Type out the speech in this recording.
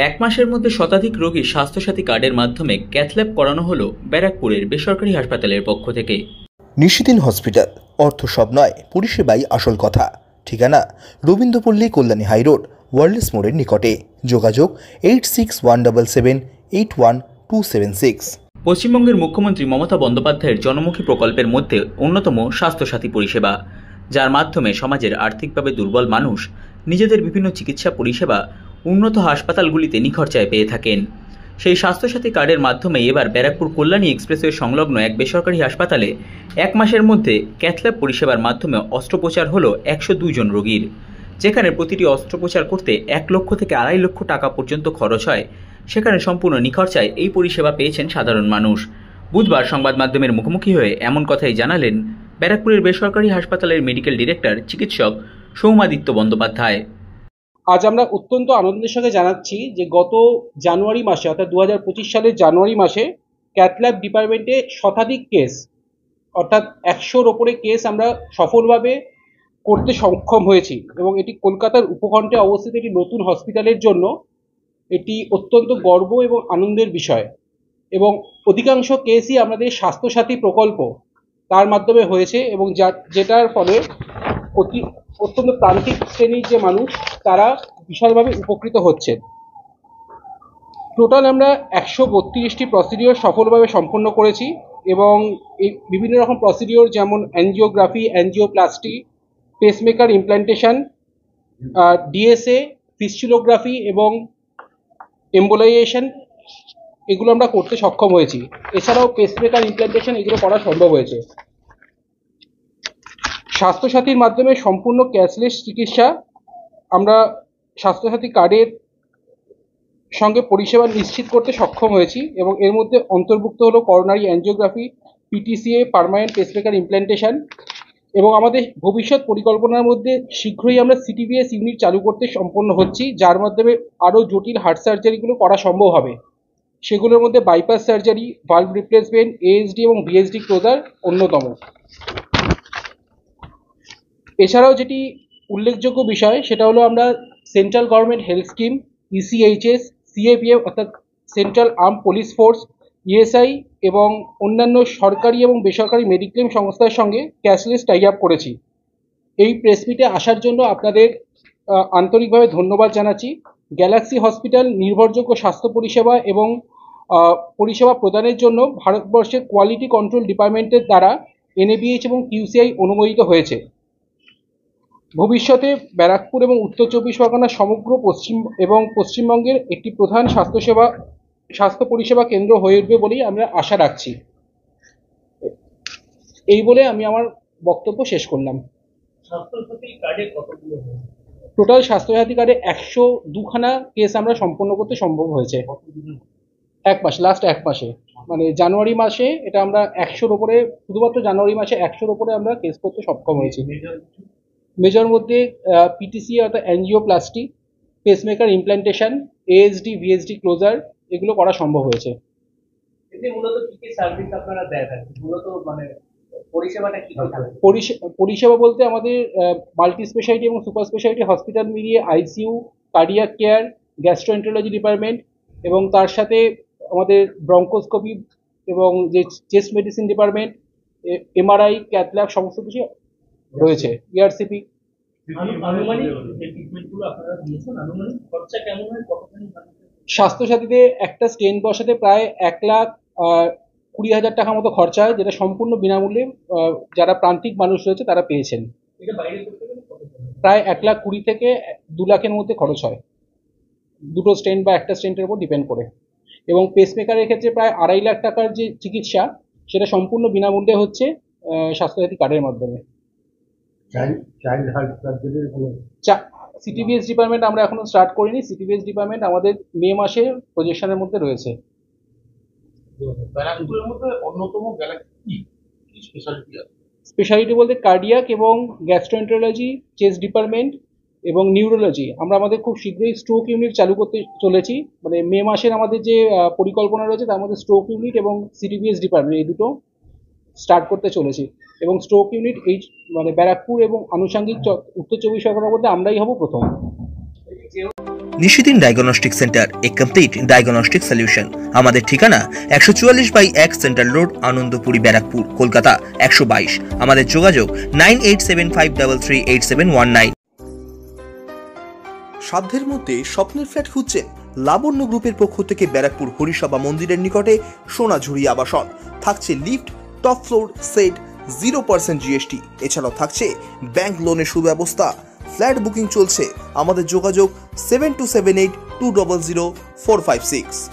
এক মাসের মধ্যে শতাধিক রোগীর স্বাস্থ্যসাথী কার্ডের মাধ্যমে ক্যাথল্যাব করানো হলো ব্যারাকপুরের বেসরকারি হাসপাতালের পক্ষ থেকে। নিশিদিন হসপিটাল, অর্থ সব নয়, পরিষেবাই আসল কথা। ঠিকানা রবীন্দ্রপল্লী, কল্যাণী হাইরোড, ওয়ার্ল্ডস মোড়ের নিকটে। যোগাযোগ 8617781276। পশ্চিমবঙ্গের মুখ্যমন্ত্রী মমতা বন্দ্যোপাধ্যায়ের জনমুখী প্রকল্পের মধ্যে অন্যতম স্বাস্থ্যসাথী পরিষেবা, যার মাধ্যমে সমাজের আর্থিকভাবে দুর্বল মানুষ নিজেদের বিভিন্ন চিকিৎসা পরিষেবা উন্নত হাসপাতালগুলিতে নিখরচায় পেয়ে থাকেন। সেই স্বাস্থ্যসাথী কার্ডের মাধ্যমে এবার ব্যারাকপুর কল্যাণী এক্সপ্রেসওয়ে সংলগ্ন এক বেসরকারি হাসপাতালে এক মাসের মধ্যে ক্যাথল্যাব পরিষেবার মাধ্যমে অস্ত্রোপচার হল 102 জন রোগীর, যেখানে প্রতিটি অস্ত্রোপচার করতে 1 লক্ষ থেকে 2.5 লক্ষ টাকা পর্যন্ত খরচ হয়। সেখানে সম্পূর্ণ নিখরচায় এই পরিষেবা পেয়েছেন সাধারণ মানুষ। বুধবার সংবাদ মাধ্যমের মুখোমুখি হয়ে এমন কথাই জানালেন ব্যারাকপুরের বেসরকারি হাসপাতালের মেডিকেল ডিরেক্টর চিকিৎসক সৌমাদিত্য বন্দ্যোপাধ্যায়। আজ আমরা অত্যন্ত আনন্দের সঙ্গে জানাচ্ছি যে গত জানুয়ারি মাসে, অর্থাৎ 2025 সালের জানুয়ারি মাসে ক্যাথল্যাব ডিপার্টমেন্টে শতাধিক কেস, অর্থাৎ 100-র ওপরে কেস আমরা সফলভাবে করতে সক্ষম হয়েছি। এবং এটি কলকাতার উপকণ্ঠে অবস্থিত একটি নতুন হসপিটালের জন্য এটি অত্যন্ত গর্ব এবং আনন্দের বিষয়। এবং অধিকাংশ কেসই আমাদের স্বাস্থ্যসাথী প্রকল্প তার মাধ্যমে হয়েছে, এবং যেটার ফলে অত্যন্ত প্রান্তিক শ্রেণীর যে মানুষ তারা বিশালভাবে উপকৃত হচ্ছে। টোটাল আমরা 132টি প্রসিডিওর সফলভাবে সম্পন্ন করেছি, এবং এই বিভিন্ন রকম প্রসিডিওর যেমন angiography, angioplasty, pacemaker implantation, DSA, fistulography এবং এম্বোলাইজেশন, এগুলো আমরা করতে সক্ষম হয়েছি। এছাড়াও পেসমেকার ইমপ্ল্যান্টেশন এগুলো করা সম্ভব হয়েছে। স্বাস্থ্যসাথীর মাধ্যমে সম্পূর্ণ ক্যাশলেস চিকিৎসা আমরা স্বাস্থ্যসাথী কার্ডের সঙ্গে পরিষেবা নিশ্চিত করতে সক্ষম হয়েছি, এবং এর মধ্যে অন্তর্ভুক্ত হলো coronary angiography, পিটিসিএ, permanent pacemaker implantation, এবং আমাদের ভবিষ্যৎ পরিকল্পনার মধ্যে শীঘ্রই আমরা সিটিভিএস ইউনিট চালু করতে সম্পন্ন হচ্ছি, যার মাধ্যমে আরও জটিল হার্ট সার্জারিগুলো করা সম্ভব হবে। সেগুলোর মধ্যে bypass surgery, valve replacement, ASD এবং ভিএসডি ক্লোজার অন্যতম। এছাড়াও যেটি উল্লেখযোগ্য বিষয় সেটা হলো আমরা central government health scheme, ECHS, CAPF অর্থাৎ central arm police force, ESI এবং অন্যান্য সরকারি এবং বেসরকারি মেডিক্লেম সংস্থার সঙ্গে ক্যাশলেস টাই আপ করেছি। এই প্রেস মিটে আসার জন্য আপনাদের আন্তরিকভাবে ধন্যবাদ জানাচ্ছি। গ্যালাক্সি হসপিটাল নির্ভরযোগ্য স্বাস্থ্য পরিষেবা এবং পরিষেবা প্রদানের জন্য ভারতবর্ষের কোয়ালিটি কন্ট্রোল ডিপার্টমেন্টের দ্বারা এনএবিএইচ এবং কিউসিআই অনুমোদিত হয়েছে। ভবিষ্যতে ব্যারাকপুর এবং উত্তর চব্বিশ পরগনা সমগ্র পশ্চিমবঙ্গের একটি প্রধান স্বাস্থ্য পরিষেবা কেন্দ্র হয়ে উঠবে বলেই আমরা আশা রাখছি। এই বলে আমি আমার বক্তব্য শেষ করলাম। টোটাল স্বাস্থ্যসাথী কার্ডে 102খানা কেস আমরা সম্পন্ন করতে সম্ভব হয়েছে লাস্ট এক মাসে, মানে জানুয়ারি মাসে এটা আমরা 100-র ওপরে, শুধুমাত্র জানুয়ারি মাসে 100-র ওপরে আমরা কেস করতে সক্ষম হয়েছি। মেজর মধ্যে পিটিসি অর্থাৎ angioplasty, pacemaker implantation, ASD, VSD closure এগুলো করা সম্ভব হয়েছে। পরিষেবা বলতে আমাদের মাল্টি স্পেশালিটি এবং সুপার স্পেশালিটি হসপিটাল মিলিয়ে ICU, cardiac care, gastroenterology department এবং তার সাথে আমাদের ব্রঙ্কোস্কোপি এবং যে chest medicine department, MRI, cath lab সমস্ত কিছু রয়েছে, ইআরসিপি। স্বাস্থ্যসাথীতে একটা স্টেন্ট বসাতে প্রায় 1,20,000 টাকা মতো খরচা হয়, যেটা সম্পূর্ণ বিনামূল্যে যারা প্রান্তিক মানুষ রয়েছে তারা পেয়েছেন। প্রায় 1,20,000 থেকে 2 লাখের মধ্যে খরচ হয়, দুটো স্টেন্ট বা একটা স্টেন্টের উপর ডিপেন্ড করে। এবং পেসমেকারের ক্ষেত্রে প্রায় 2.5 লাখ টাকার যে চিকিৎসা সেটা সম্পূর্ণ বিনামূল্যে হচ্ছে স্বাস্থ্যসাথী কার্ডের মাধ্যমে। সিটিভিএস ডিপার্টমেন্ট আমরা এখনো স্টার্ট করিনি। সিটিভিএস ডিপার্টমেন্ট আমাদের মে মাসে প্রজেকশনের মধ্যে রয়েছে। স্পেশালিটি বলতে কার্ডিয়াক এবং গ্যাস্ট্রোএন্টারোলজি, চেস্ট ডিপার্টমেন্ট এবং নিউরোলজি। আমরা আমাদের খুব শীঘ্রই স্ট্রোক ইউনিট চালু করতে চলেছি, মানে মে মাসের আমাদের যে পরিকল্পনা রয়েছে তার মধ্যে স্ট্রোক ইউনিট এবং সিটিভিএস ডিপার্টমেন্ট এই দুটো স্টার্ট করতে চলেছি। এবং স্ট্রোক ইউনিট এই মানে ব্যারাকপুর এবং আনুষঙ্গিক উত্তর চব্বিশ পরগনার মধ্যে আমরাই হব প্রথম। নিশিদিন ডায়াগনস্টিক সেন্টার, এ কমপ্লিট ডায়াগনস্টিক সলিউশন। আমাদের ঠিকানা 144/1 সেন্ট্রাল রোড, আনন্দপুরি, ব্যারাকপুর, কলকাতা 122। আমাদের যোগাযোগ 9875338719। সাধ্যের মধ্যে স্বপ্নের ফ্ল্যাট খুঁজছেন? লাবণ্য গ্রুপের পক্ষ থেকে ব্যারাকপুর হরিসভা মন্দিরের নিকটে সোনাঝুরি আবাসন। থাকছে lift, top floor, set, 0% GST। এছাড়াও থাকছে ব্যাংক লোনের সুব্যবস্থা। ফ্ল্যাট বুকিং চলছে। আমাদের যোগাযোগ 7278200456।